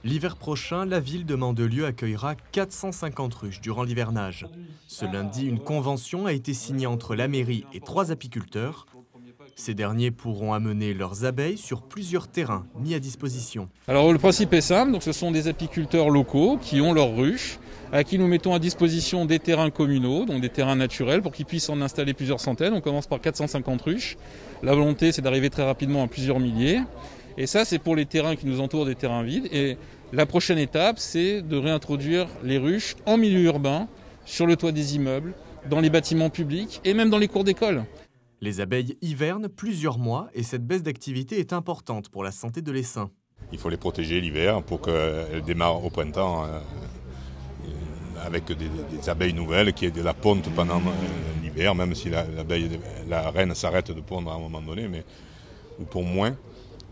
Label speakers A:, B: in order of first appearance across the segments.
A: L'hiver prochain, la ville de Mandelieu accueillera 450 ruches durant l'hivernage. Ce lundi, une convention a été signée entre la mairie et 3 apiculteurs. Ces derniers pourront amener leurs abeilles sur plusieurs terrains mis à disposition.
B: Alors le principe est simple, donc ce sont des apiculteurs locaux qui ont leurs ruches, à qui nous mettons à disposition des terrains communaux, donc des terrains naturels, pour qu'ils puissent en installer plusieurs centaines. On commence par 450 ruches. La volonté, c'est d'arriver très rapidement à plusieurs milliers. Et ça, c'est pour les terrains qui nous entourent, des terrains vides. Et la prochaine étape, c'est de réintroduire les ruches en milieu urbain, sur le toit des immeubles, dans les bâtiments publics et même dans les cours d'école.
A: Les abeilles hivernent plusieurs mois et cette baisse d'activité est importante pour la santé de l'essaim.
C: Il faut les protéger l'hiver pour qu'elles démarrent au printemps avec des abeilles nouvelles qui aient de la ponte pendant l'hiver, même si la reine s'arrête de pondre à un moment donné, mais ou pour moins.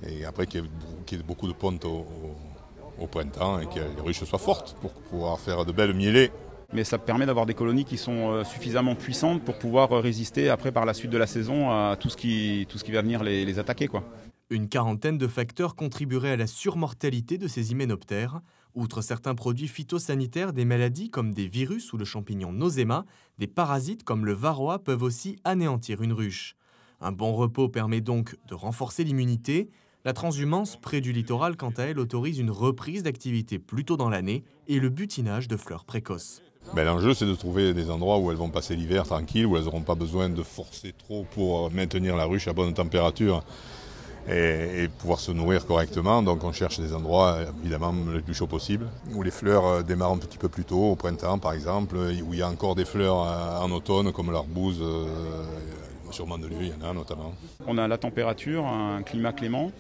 C: Et après qu'il y ait beaucoup de ponte au printemps et que les ruches soient fortes pour pouvoir faire de belles mielées.
D: Mais ça permet d'avoir des colonies qui sont suffisamment puissantes pour pouvoir résister après par la suite de la saison à tout ce qui va venir les attaquer, quoi.
A: Une quarantaine de facteurs contribueraient à la surmortalité de ces hyménoptères. Outre certains produits phytosanitaires, des maladies comme des virus ou le champignon Nosema, des parasites comme le varroa peuvent aussi anéantir une ruche. Un bon repos permet donc de renforcer l'immunité. La transhumance près du littoral, quant à elle, autorise une reprise d'activité plus tôt dans l'année et le butinage de fleurs précoces.
C: L'enjeu, c'est de trouver des endroits où elles vont passer l'hiver tranquille, où elles n'auront pas besoin de forcer trop pour maintenir la ruche à bonne température et pouvoir se nourrir correctement. Donc on cherche des endroits, évidemment, le plus chaud possible, où les fleurs démarrent un petit peu plus tôt, au printemps par exemple, où il y a encore des fleurs en automne, comme l'arbouse, sur Mandelieu, il y en a notamment.
D: On a la température, un climat clément,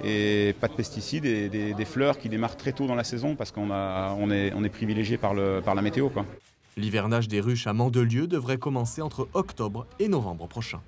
D: et pas de pesticides et des fleurs qui démarrent très tôt dans la saison parce qu'on est privilégié par la météo, quoi.
A: L'hivernage des ruches à Mandelieu devrait commencer entre octobre et novembre prochain.